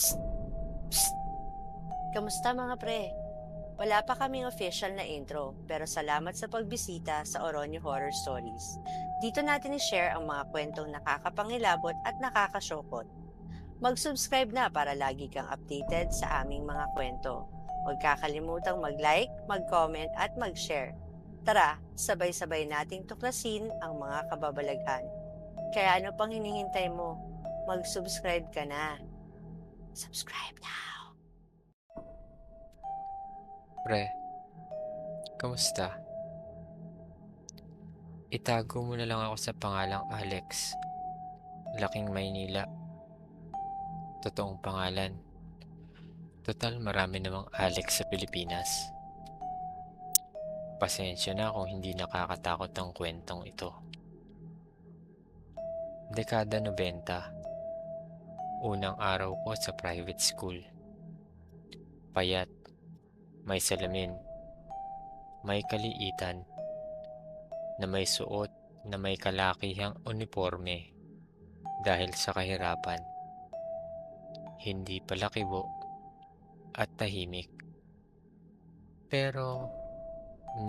Psst, psst. Kamusta mga pre? Wala pa kaming official na intro, pero salamat sa pagbisita sa Oronio Horror Stories. Dito natin i-share ang mga kwentong nakakapangilabot at nakakasyokot. Mag-subscribe na para lagi kang updated sa aming mga kwento. Huwag kakalimutang mag-like, mag-comment at mag-share. Tara, sabay-sabay nating tuklasin ang mga kababalaghan. Kaya ano pang hinihintay mo? Mag-subscribe ka na. Subscribe now. Pre, kamusta? Itago mo na lang ako sa pangalang Alex. Laking Maynila. Totoong pangalan. Total marami namang Alex sa Pilipinas. Pasensya na kung hindi nakakatakot ang kwentong ito. Dekada 90. Unang araw ko sa private school. Payat, may salamin, may kaliitan, na may suot na may kalakihang uniforme dahil sa kahirapan. Hindi pala kibo at tahimik. Pero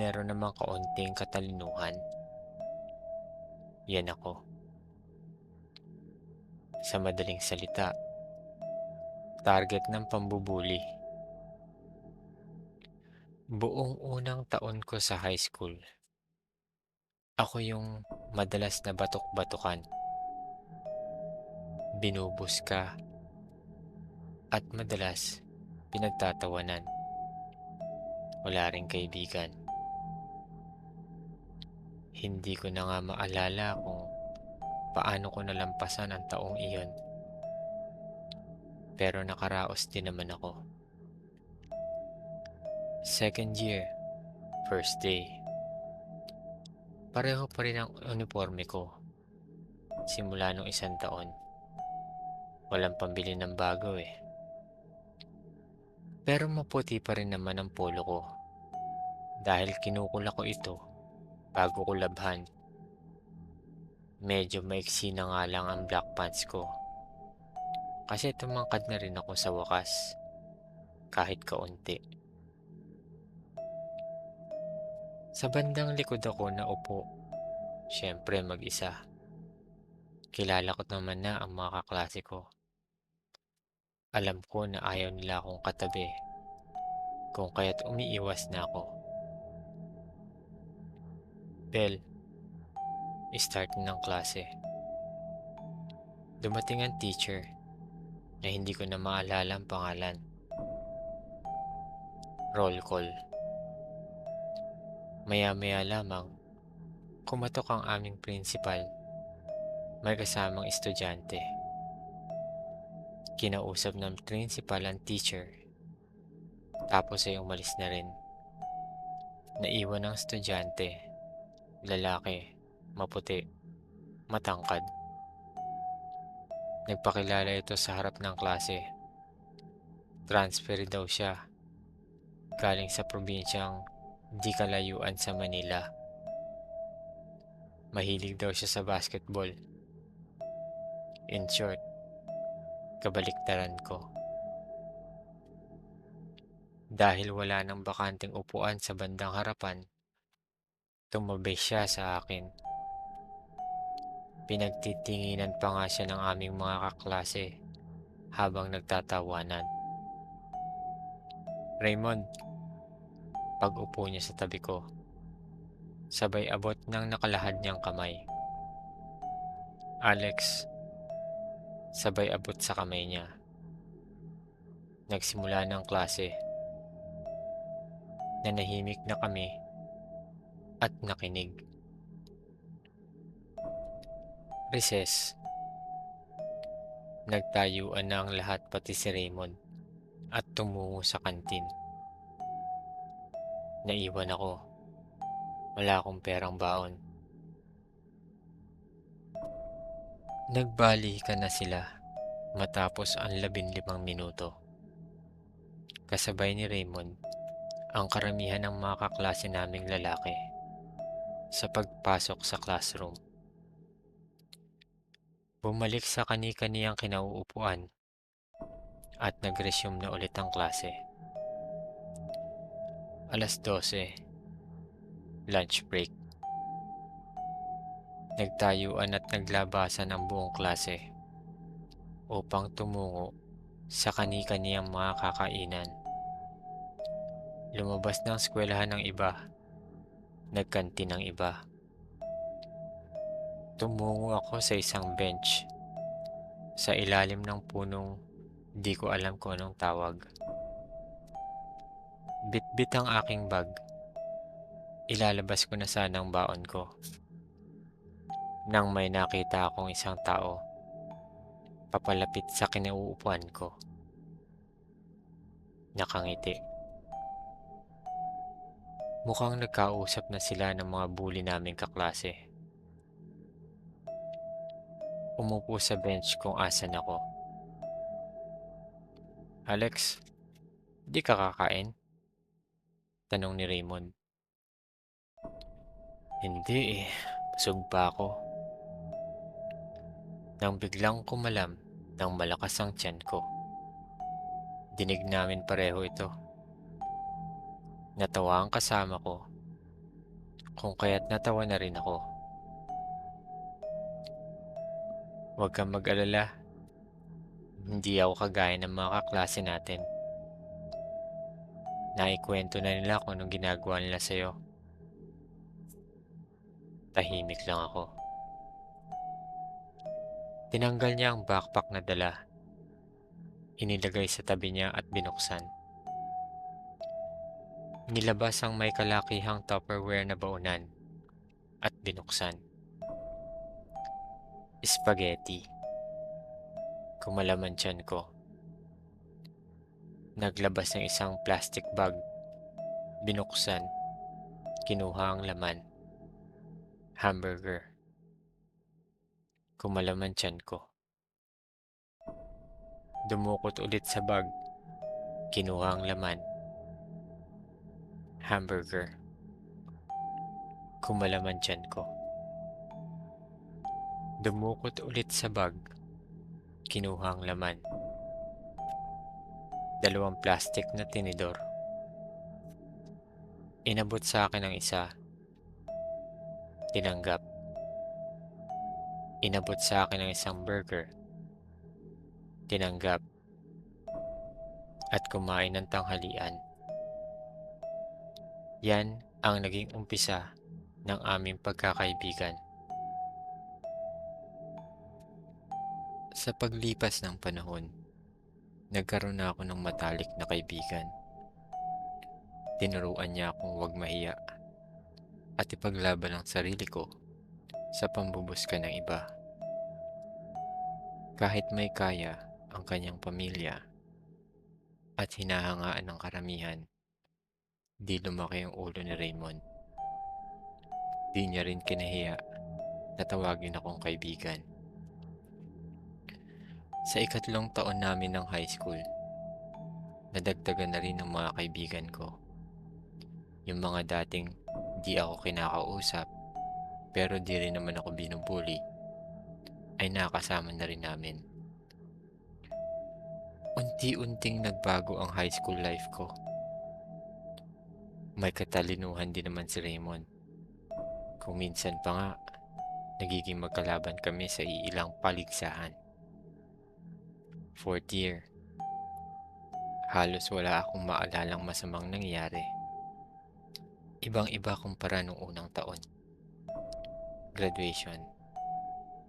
meron namang kaunting katalinuhan. Yan ako. Sa madaling salita, target ng pambubuli. Buong unang taon ko sa high school, ako yung madalas na batok-batukan, binubuska, at madalas pinagtatawanan. Wala ring kaibigan. Hindi ko na nga maalala kung paano ko nalampasan ang taong iyon. Pero nakaraos din naman ako. Second year, first day. Pareho pa rin ang uniforme ko. Simula nung isang taon. Walang pambili ng bago eh. Pero maputi pa rin naman ang polo ko. Dahil kinukula ko ito bago ko labhan. Medyo maiksi na nga lang ang black pants ko. Kasi tumangkad na rin ako sa wakas. Kahit kaunti. Sa bandang likod ako naupo. Siyempre mag-isa. Kilala ko naman na ang mga kaklase ko. Alam ko na ayaw nila akong katabi. Kung kaya't umiiwas na ako. Bell, start ng klase. Dumating ang teacher na hindi ko na maalala ang pangalan. Roll call. Maya-maya lamang, kumatok ang aming principal. May kasamang estudyante. Kinausap ng principal ang teacher. Tapos ay umalis na rin. Naiwan ang estudyante. Lalaki, maputi, matangkad. Nagpakilala ito sa harap ng klase. Transfer daw siya. Galing sa probinsyang di kalayuan sa Manila. Mahilig daw siya sa basketball. In short, kabaliktaran ko. Dahil wala nang bakanteng upuan sa bandang harapan, tumabi siya sa akin. Pinagtitinginan pa nga siya ng aming mga kaklase habang nagtatawanan. Raymond, pag-upo niya sa tabi ko, sabay abot ng nakalahad niyang kamay. Alex, sabay abot sa kamay niya. Nagsimula ng klase. Nanahimik na kami at nakinig. Recess. Nagtayuan na ang lahat pati si Raymond at tumungo sa kantin. Naiwan ako. Wala akong perang baon. Nagbalikan na sila matapos ang 15 minuto. Kasabay ni Raymond ang karamihan ng mga kaklase naming lalaki sa pagpasok sa classroom. Bumalik sa kani-kaniyang kinauupuan at nag-resume na ulit ang klase. 12:00, lunch break. Nagtayuan at naglabasan ang buong klase upang tumungo sa kani-kaniyang mga kakainan. Lumabas ng eskwelahan ng iba, nagkantin ng iba. Tumungo ako sa isang bench sa ilalim ng punong di ko alam kung anong tawag. Bitbit ang aking bag. Ilalabas ko na sana ang baon ko nang may nakita akong isang tao papalapit sa kinauupuan ko. Nakangiti. Mukhang nagkausap na sila ng mga bully naming kaklase. Umupo sa bench kung asan ako. "Alex, di ka kakain?" Tanong ni Raymond. "Hindi eh, busog pa ako." Nang biglang kumalam ng malakas ang tiyan ko. Dinig namin pareho ito. Natawa ang kasama ko, kung kaya't natawa na rin ako. "Huwag kang mag-alala, hindi ako kagaya ng mga kaklase natin. Naikwento na nila kung anong ginagawa nila sa'yo." Tahimik lang ako. Tinanggal niya ang backpack na dala. Inilagay sa tabi niya at binuksan. Nilabas ang may kalakihang Tupperware na baunan at binuksan. Spaghetti. Kumalaman tiyan ko. Naglabas ng isang plastic bag. Binuksan. Kinuha ang laman. Hamburger. Kumalaman tiyan ko. Dumukot ulit sa bag. Kinuha ang laman. Hamburger. Kumalaman tiyan ko. Dumukot ulit sa bag. Kinuha ang laman. 2 plastic na tinidor. Inabot sa akin ang isa. Tinanggap. Inabot sa akin ang isang burger. Tinanggap. At kumain ng tanghalian. Yan ang naging umpisa ng aming pagkakaibigan. Sa paglipas ng panahon, nagkaroon na ako ng matalik na kaibigan. Tinuruan niya akong huwag mahiya at ipaglaban ang sarili ko sa pambubuska ng iba. Kahit may kaya ang kanyang pamilya at hinahangaan ng karamihan, di lumaki ang ulo ni Raymond. Di niya rin kinahiya na tawagin akong kaibigan. Sa 3 taon namin ng high school, nadagdagan na rin ng mga kaibigan ko. Yung mga dating di ako kinakausap pero di rin naman ako binubuli ay nakasama na rin namin. Unti-unting nagbago ang high school life ko. May katalinuhan din naman si Raymond. Kung minsan pa nga, nagiging magkalaban kami sa iilang paligsahan. 4th year. Halos wala akong maalalang masamang nangyari. Ibang-iba kumpara nung unang taon. Graduation.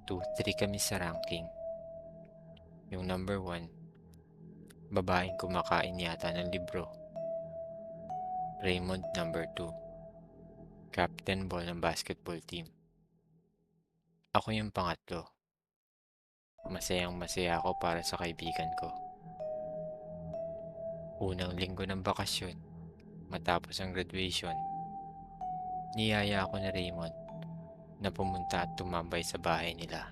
2-3 kami sa ranking. Yung number 1, babaeng kumakain yata ng libro. Raymond number 2, captain ball ng basketball team. Ako yung pangatlo. Masayang masaya ako para sa kaibigan ko. Unang linggo ng bakasyon, matapos ang graduation, niyaya ako ni Raymond na pumunta at tumambay sa bahay nila.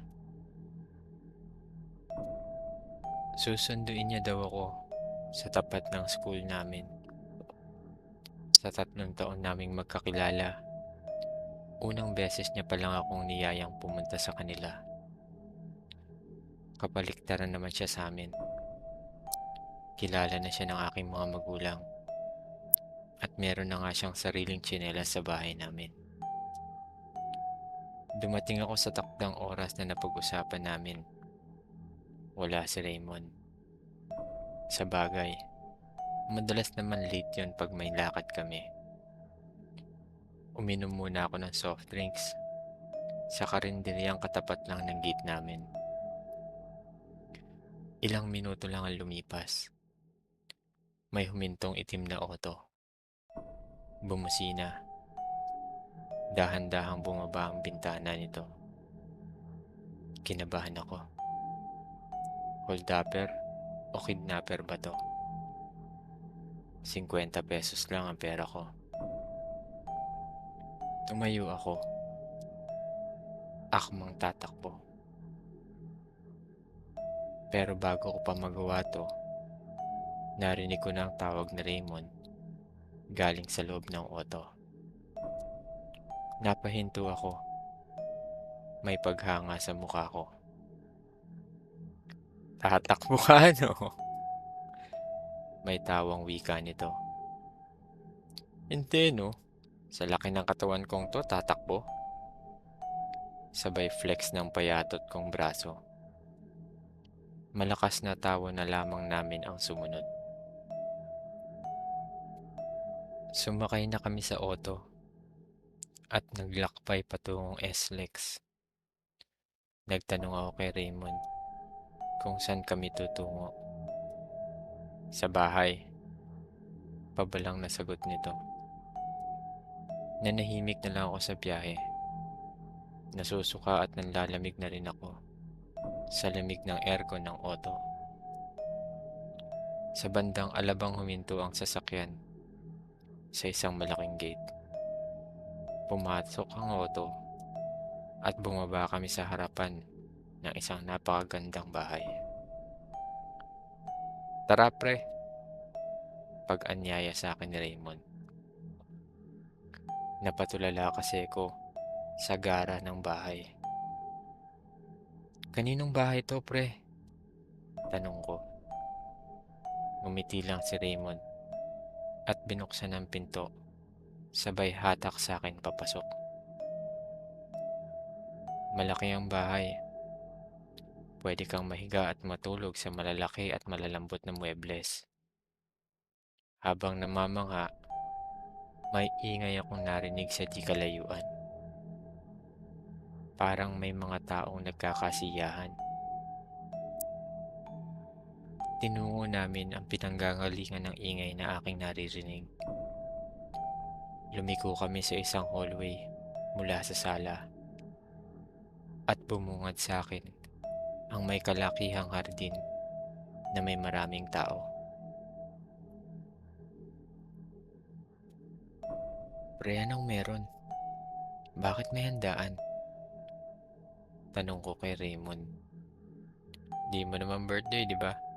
Susunduin niya daw ako sa tapat ng school namin. Sa 3 taon naming magkakilala, unang beses niya pa lang akong niyayang pumunta sa kanila. Kapaliktaran naman siya sa amin. kilala na siya ng aking mga magulang at meron na nga siyang sariling tsinelas sa bahay namin. Dumating ako sa takdang oras na napag-usapan namin. Wala si Raymond. Sa bagay, madalas naman late yun pag may lakad kami. Uminom muna ako ng soft drinks sa karinderyang katapat lang ng gate namin. Ilang minuto lang ang lumipas. May humintong itim na auto. Bumusina. Dahan-dahang bumaba ang bintana nito. Kinabahan ako. Holdupper o kidnapper ba to? 50 pesos lang ang pera ko. Tumayo ako. Akmang tatakbo. Pero bago ko pa magawa to, narinig ko na ang tawag ni Raymond galing sa loob ng auto. Napahinto ako. May paghanga sa mukha ko. Tatakbo ka, no? May tawang wika nito. Hindi, no? Sa laki ng katawan kong to, tatakbo. Sabay flex ng payatot kong braso. Malakas na tawa na lamang namin ang sumunod. Sumakay na kami sa auto at naglakbay patungong SLEX. Nagtanong ako kay Raymond kung saan kami tutungo. Sa bahay. Pabalang nasagot nito. Nanahimik na lang ako sa biyahe. Nasusuka at nanlalamig na rin ako sa lamig ng aircon ng auto. Sa bandang alabang huminto ang sasakyan sa isang malaking gate. Pumasok ang auto at bumaba kami sa harapan ng isang napakagandang bahay. Tara pre, pag-anyaya sa akin ni Raymond. Napatulala kasi ko sa gara ng bahay. Kaninong bahay to pre? Tanong ko. Ngumiti lang si Raymond at binuksan ang pinto, sabay hatak sa akin papasok. Malaki ang bahay. Pwede kang mahiga at matulog sa malalaki at malalambot na muebles. Habang namamangha, may ingay akong narinig sa di kalayuan. Parang may mga taong nagkakasiyahan. Tinungo namin ang pinanggagalingan ng ingay na aking naririnig. Lumiko kami sa isang hallway mula sa sala at bumungad sa akin ang may kalakihang hardin na may maraming tao. Pre, anong meron? Bakit may handaan? Tanong ko kay Raymond. Di mo naman birthday, di ba?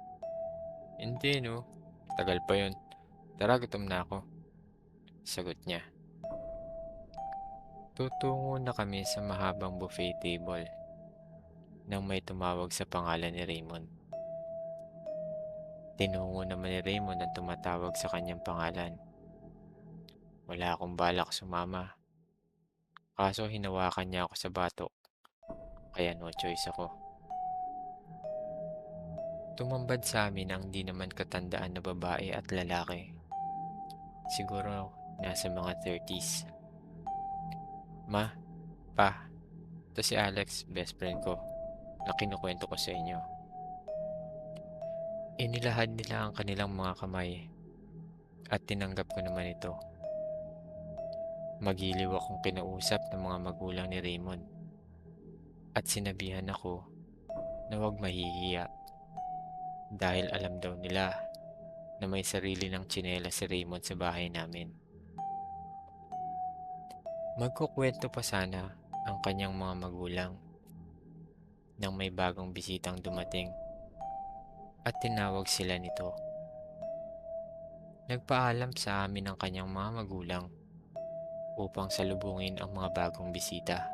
Hindi, no. Tagal pa yun. Tara, gutom na ako. Sagot niya. Tutungo na kami sa mahabang buffet table nang may tumawag sa pangalan ni Raymond. Tinungo naman ni Raymond ang tumatawag sa kanyang pangalan. Wala akong balak sumama. Kaso hinawakan niya ako sa batok. Kaya no choice ako. Tumambad sa amin ang di naman katandaan na babae at lalaki. Siguro nasa mga 30s. Ma, pa, ito si Alex, best friend ko, na kinukwento ko sa inyo. Inilahad nila ang kanilang mga kamay at tinanggap ko naman ito. Magiliw akong kinausap ng mga magulang ni Raymond at sinabihan ako na huwag mahihiya dahil alam daw nila na may sarili ng tsinelas si Raymond sa bahay namin. Magkukwento pa sana ang kanyang mga magulang nang may bagong bisitang dumating at tinawag sila nito. Nagpaalam sa amin ang kanyang mga magulang upang salubungin ang mga bagong bisita.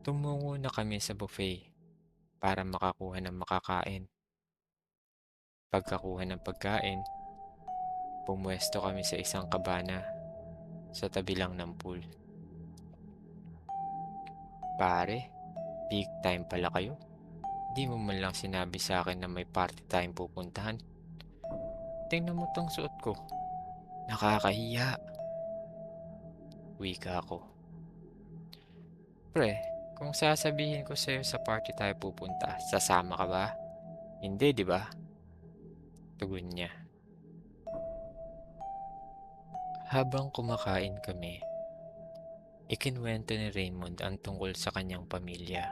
Tumungo na kami sa buffet para makakuha ng makakain. Pagkakuha ng pagkain, pumuesto kami sa isang kabana sa tabi lang ng pool. Pare, big time pala kayo. Di mo man lang sinabi sa akin na may party tayong pupuntahan. Tingnan mo tong suot ko. Nakakahiya. Wika ko. Pre, kung sasabihin ko sa'yo sa party tayo pupunta, sasama ka ba? Hindi, di ba? Tugon niya. Habang kumakain kami, ikinuwento ni Raymond ang tungkol sa kanyang pamilya.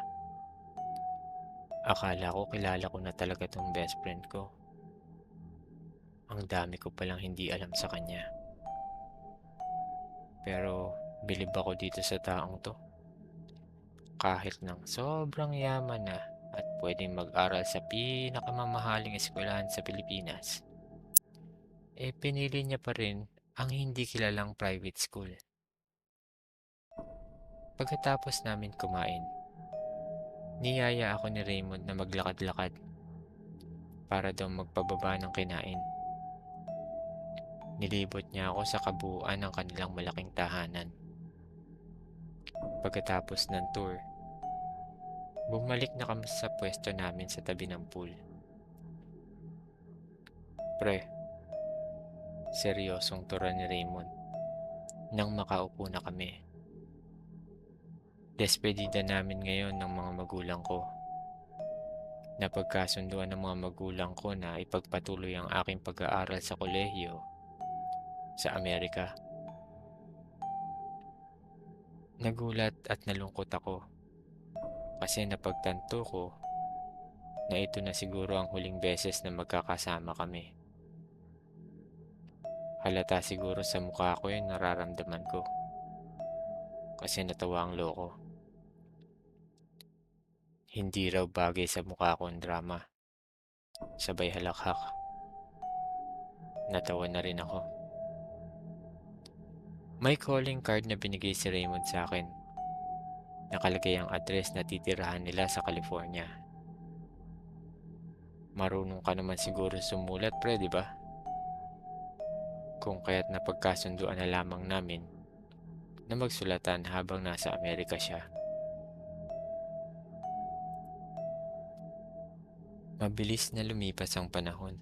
Akala ko kilala ko na talaga tong best friend ko. Ang dami ko palang hindi alam sa kanya. Pero bilib ako dito sa taong to. Kahit nang sobrang yaman na at pwedeng mag-aral sa pinakamamahaling eskwelahan sa Pilipinas, pinili niya pa rin ang hindi kilalang private school. Pagkatapos namin kumain, niyaya ako ni Raymond na maglakad-lakad para daw magpababa ng kinain. Nilibot niya ako sa kabuuan ng kanilang malaking tahanan. Pagkatapos ng tour, bumalik na kami sa pwesto namin sa tabi ng pool. Pre, seryosong tura ni Raymond nang makaupo na kami. Despedida namin ngayon ng mga magulang ko. Napagkasunduan ng mga magulang ko na ipagpatuloy ang aking pag-aaral sa kolehiyo sa Amerika. Nagulat at nalungkot ako kasi napagtanto ko na ito na siguro ang huling beses na magkakasama kami. Halata siguro sa mukha ko yung nararamdaman ko kasi natawa ang loko. Hindi raw bagay sa mukha ko ang drama. Sabay halakhak. Natawa na rin ako. May calling card na binigay si Raymond sa akin. Nakalagay ang address na titirahan nila sa California. Marunong ka naman siguro sumulat, pre, di ba? Kung kaya't napagkasunduan na lamang namin na magsulatan habang nasa Amerika siya. Mabilis na lumipas ang panahon.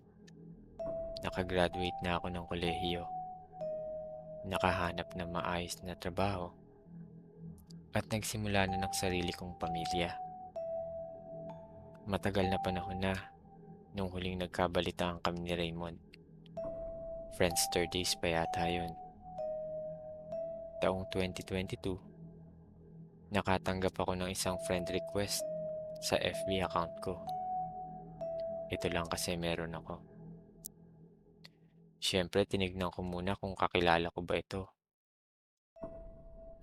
Nakagraduate na ako ng kolehiyo. Nakahanap ng maayos na trabaho at nagsimula na ng sarili kong pamilya. Matagal na panahon na nung huling nagkabalitaan kami ni Raymond. Friendster days pa yata yun. Taong 2022, nakatanggap ako ng isang friend request sa FB account ko. Ito lang kasi meron ako. Siyempre, tinignan ko muna kung kakilala ko ba ito.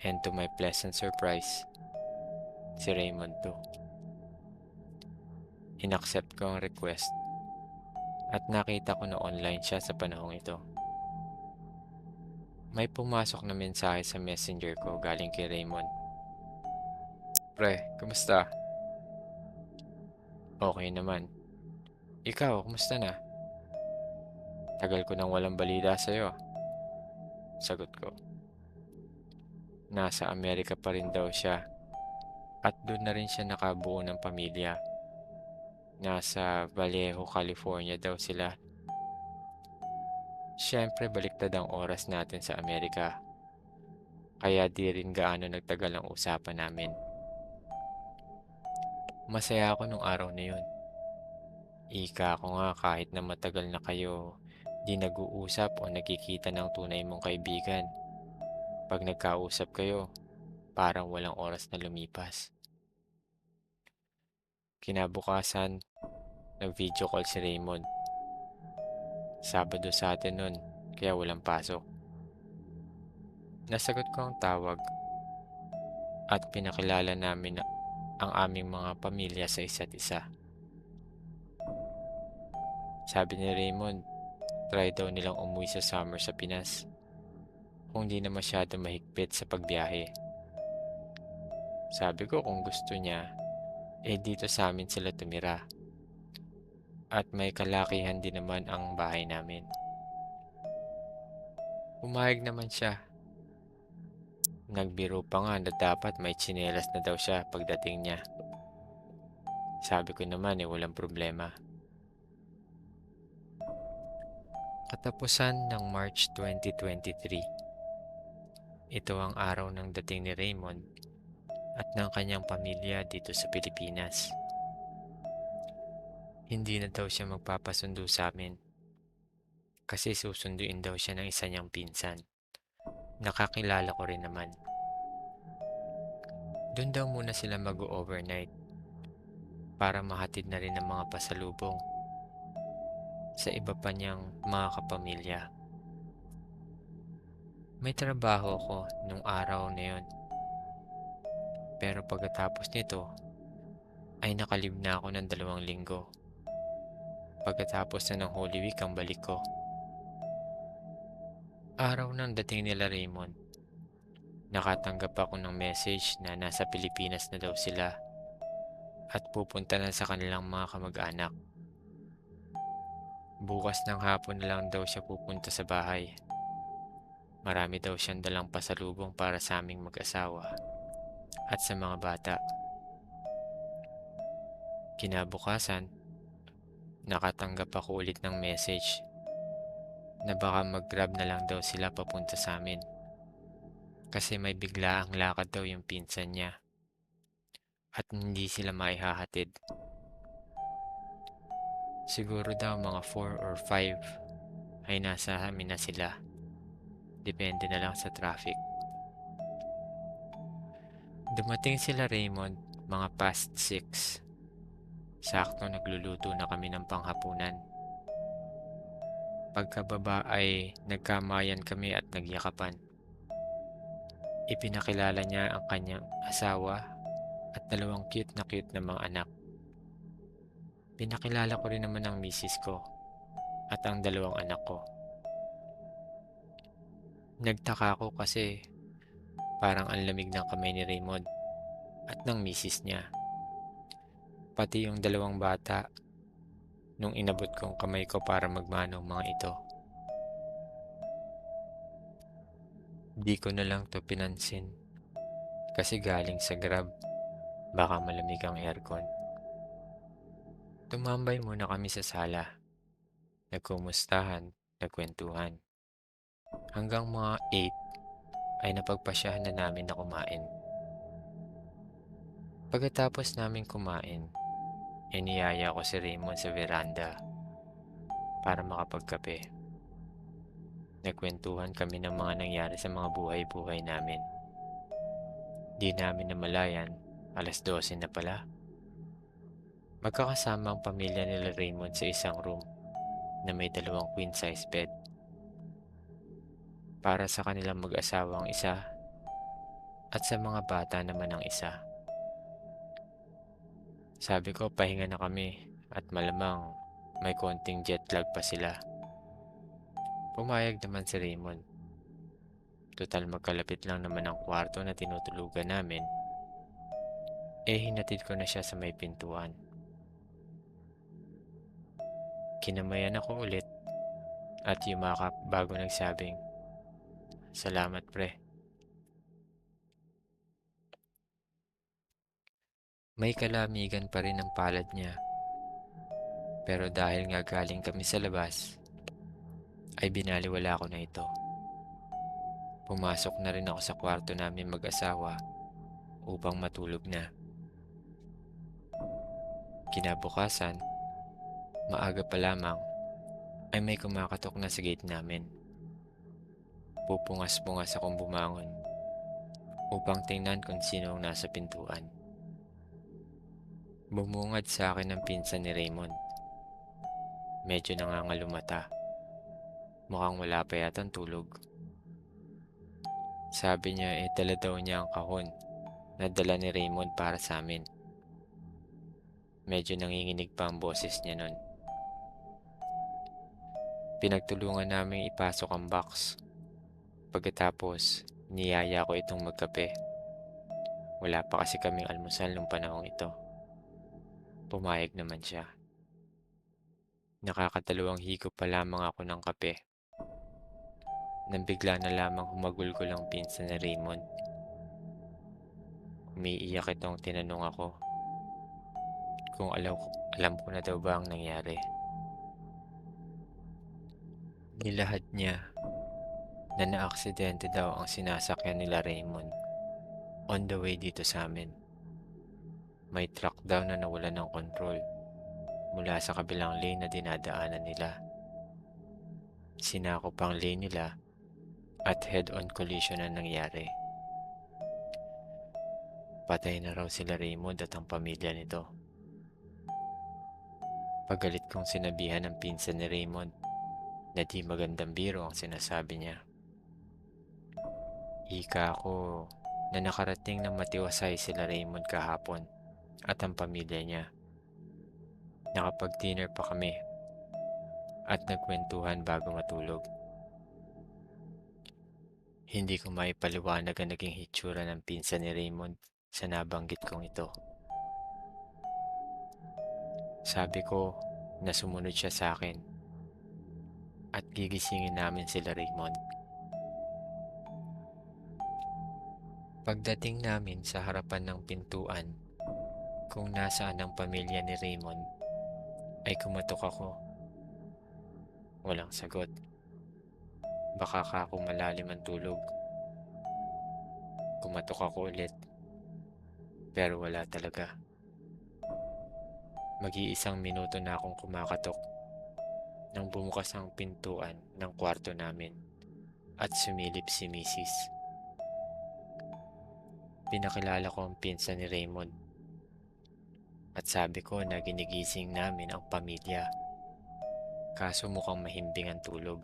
And to my pleasant surprise, si Raymond to. Inaccept ko ang request at nakita ko na online siya sa panahong ito. May pumasok na mensahe sa messenger ko galing kay Raymond. Pre, kumusta? Okay naman. Ikaw, kumusta na? Tagal ko nang walang balita sa'yo. Sagot ko. Nasa Amerika pa rin daw siya at doon na rin siya nakabuo ng pamilya. Nasa Vallejo, California daw sila. Siyempre, baliktad ang oras natin sa Amerika. Kaya di rin gaano nagtagal ang usapan namin. Masaya ako nung araw na yun. Ika ko nga kahit na matagal na kayo di nag-uusap o nagkikita ng tunay mong kaibigan. Pag nagkausap kayo, parang walang oras na lumipas. Kinabukasan, nag-video call si Raymond. Sabado sa atin nun, kaya walang pasok. Nasagot ko ang tawag at pinakilala namin ang aming mga pamilya sa isa't isa. Sabi ni Raymond, try daw nilang umuwi sa summer sa Pinas kung di na masyado mahigpit sa pagbiyahe. Sabi ko kung gusto niya, dito sa amin sila tumira. at may kalakihan din naman ang bahay namin. Pumayag naman siya. Nagbiro pa nga na dapat may tsinelas na daw siya pagdating niya. Sabi ko naman walang problema. Katapusan ng March 2023. Ito ang araw ng dating ni Raymond at ng kanyang pamilya dito sa Pilipinas. Hindi na daw siya magpapasundo sa amin kasi susunduin daw siya ng isa niyang pinsan. Nakakilala ko rin naman. Doon daw muna sila mag-overnight para mahatid na rin ng mga pasalubong sa iba pa niyang mga kapamilya. May trabaho ako nung araw na yon, pero pagkatapos nito ay nakalib na ako ng 2 linggo. Pagkatapos na ng Holy Week ang balik ko. Araw ng dating nila Raymond, nakatanggap ako ng message na nasa Pilipinas na daw sila at pupunta na sa kanilang mga kamag-anak. Bukas ng hapon na lang daw siya pupunta sa bahay. Marami daw siyang dalang pasalubong para sa aming mag-asawa at sa mga bata. Kinabukasan, nakatanggap ako ulit ng message na baka mag-grab na lang daw sila papunta sa amin kasi may biglaang lakad daw yung pinsan niya at hindi sila maihahatid. Siguro daw mga 4 or 5 ay nasa amin na sila. Depende na lang sa traffic. Dumating sila Raymond mga past 6. Sakto nagluluto na kami ng panghapunan. Pagkababa ay nagkamayan kami at nagyakapan. Ipinakilala niya ang kanyang asawa at 2 cute na mga anak. Pinakilala ko rin naman ang misis ko at ang 2 anak ko. Nagtaka ako kasi parang ang lamig ng kamay ni Raymond at ng misis niya. Pati yung 2 bata nung inabot kong kamay ko para magmano ang mga ito. Di ko na lang to pinansin kasi galing sa Grab, baka malamig ang aircon. Tumambay muna kami sa sala, nagkumustahan, nagkwentuhan. Hanggang mga 8 ay napagpasyahan na namin na kumain. Pagkatapos namin kumain, iniyaya ko si Raymond sa veranda para makapagkape. Nagkwentuhan kami ng mga nangyari sa mga buhay-buhay namin. Di namin namalayan, 12:00 na pala. Magkakasama ang pamilya nila Raymond sa isang room na may 2 queen size bed. Para sa kanilang mag-asawang isa at sa mga bata naman ang isa. Sabi ko pahinga na kami at malamang may konting jet lag pa sila. Pumayag naman si Raymond. Total magkalapit lang naman ang kwarto na tinutulugan namin. Hinatid ko na siya sa may pintuan. Kinamayan ako ulit at yumakap bago nagsabing, "Salamat pre." May kalamigan pa rin ang palad niya. Pero dahil nga galing kami sa labas, ay binaliwala ko na ito. Pumasok na rin ako sa kwarto namin mag-asawa upang matulog na. Kinabukasan, maaga pa lamang, ay may kumakatok na sa gate namin. Pupungas-pungas akong bumangon upang tingnan kung sino ang nasa pintuan. Bumungad sa akin ang pinsan ni Raymond. Medyo nangangalumata. Mukhang wala pa yatang tulog. Sabi niya dala daw niya ang kahon na dala ni Raymond para sa amin. Medyo nanginginig pa ang boses niya nun. Pinagtulungan namin ipasok ang box. Pagkatapos, niyaya ko itong magkape. Wala pa kasi kaming almusal nung panahong ito. Pumayag naman siya. Nakakadalawang higop pa lamang ako ng kape nang bigla na lamang humagulgol ang pinsan ni Raymond. Umiiyak itong tinanong ako kung alam ko na daw ba ang nangyari. Nilahad niya na naaksidente daw ang sinasakyan nila Raymond on the way dito sa amin. May truck daw na nawalan ng kontrol mula sa kabilang lane na dinadaanan nila. Sinakop ang lane nila at head-on collision ang nangyari. Patay na raw sila Raymond at ang pamilya nito. Pagalit kong sinabihan ng pinsan ni Raymond na di magandang biro ang sinasabi niya. Ika ako na nakarating ng matiwasay sila Raymond kahapon at ang pamilya niya. Nakapag-dinner pa kami at nagkwentuhan bago matulog. Hindi ko maipaliwanag ang naging hitsura ng pinsan ni Raymond sa nabanggit kong ito. Sabi ko na sumunod siya sa akin at gigisingin namin sila Raymond. Pagdating namin sa harapan ng pintuan kung nasaan ang pamilya ni Raymond, ay kumatok ako. Walang sagot. Baka ka ako malalim ang tulog. Kumatok ako ulit, pero wala talaga. Mag-iisang minuto na akong kumakatok nang bumukas ang pintuan ng kwarto namin at sumilip si Mrs. Pinakilala ko ang pinsan ni Raymond at sabi ko na ginigising namin ang pamilya, kaso mukhang mahimbing ang tulog.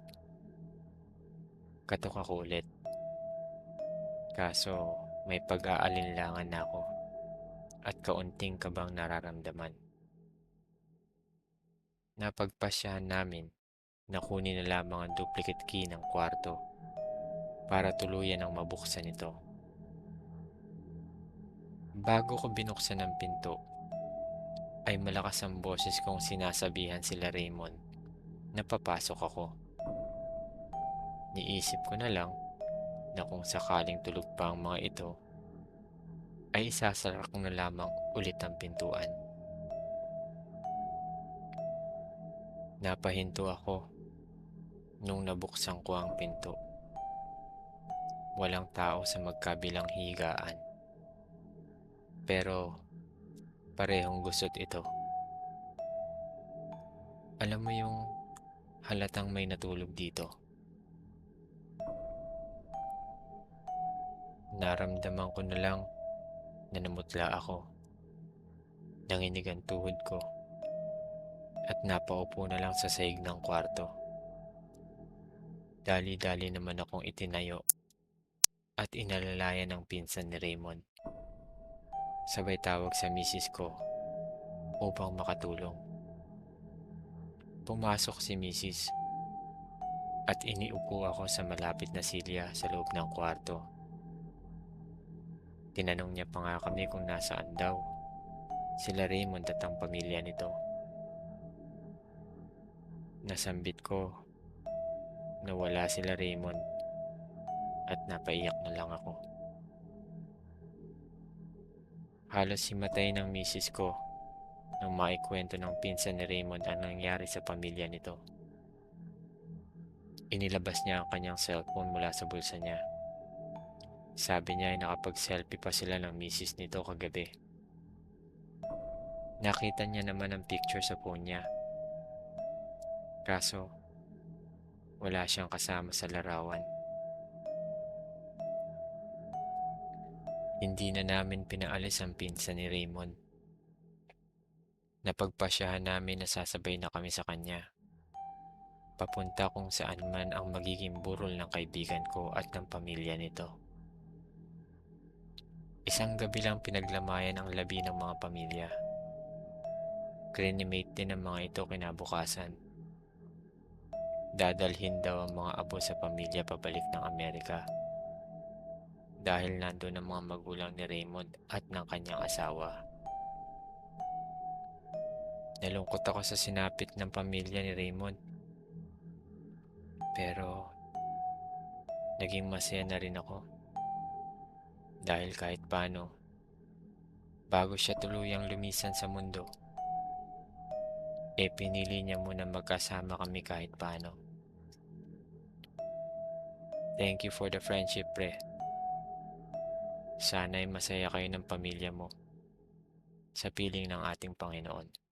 Katok ako ulit, kaso may pag-aalinlangan na ako at kaunting kabang nararamdaman. Napagpasyahan namin na kunin na lamang ang duplicate key ng kwarto para tuluyan ang mabuksan ito. Bago ko binuksan ang pinto, ay malakas ang boses kong sinasabihan sila Raymond na papasok ako. Niisip ko na lang na kung sakaling tulog pa ang mga ito, ay isasara ko na lamang ulit ang pintuan. Napahinto ako nung nabuksan ko ang pinto. Walang tao sa magkabilang higaan. Pero parehong gusot ito. Alam mo yung halatang may natulog dito. Naramdaman ko na lang na namutla ako. Nanginig ang tuhod ko at napaupo na lang sa sahig ng kwarto. Dali-dali naman akong itinayo at inalalayan ng pinsan ni Raymond. Sabay tawag sa misis ko upang makatulong. Pumasok si misis at iniupo ako sa malapit na silya sa loob ng kwarto. Tinanong niya pa nga kami kung nasaan daw sila Raymond at ang pamilya nito. Nasambit ko na wala sila Raymond at napaiyak na lang ako. Halos himatay ng misis ko nang maikwento ng pinsan ni Raymond ang nangyari sa pamilya nito. Inilabas niya ang kanyang cellphone mula sa bulsa niya. Sabi niya ay nakapag-selfie pa sila ng misis nito kagabi. Nakita niya naman ang picture sa phone niya. Kaso, wala siyang kasama sa larawan. Hindi na namin pinaalis ang pinsan ni Raymond. Napagpasyahan namin na sasabay na kami sa kanya. Papunta kung saan man ang magiging burol ng kaibigan ko at ng pamilya nito. Isang gabi lang pinaglamayan ang labi ng mga pamilya. Cremate din ang mga ito kinabukasan. Dadalhin daw ang mga apo sa pamilya pabalik ng Amerika. Dahil nandun ang mga magulang ni Raymond at ng kanyang asawa. Nalungkot ako sa sinapit ng pamilya ni Raymond. Pero naging masaya na rin ako dahil kahit paano, bago siya tuluyang lumisan sa mundo, pinili niya muna magkasama kami kahit paano. Thank you for the friendship, pre. Sana'y masaya kayo ng pamilya mo sa piling ng ating Panginoon.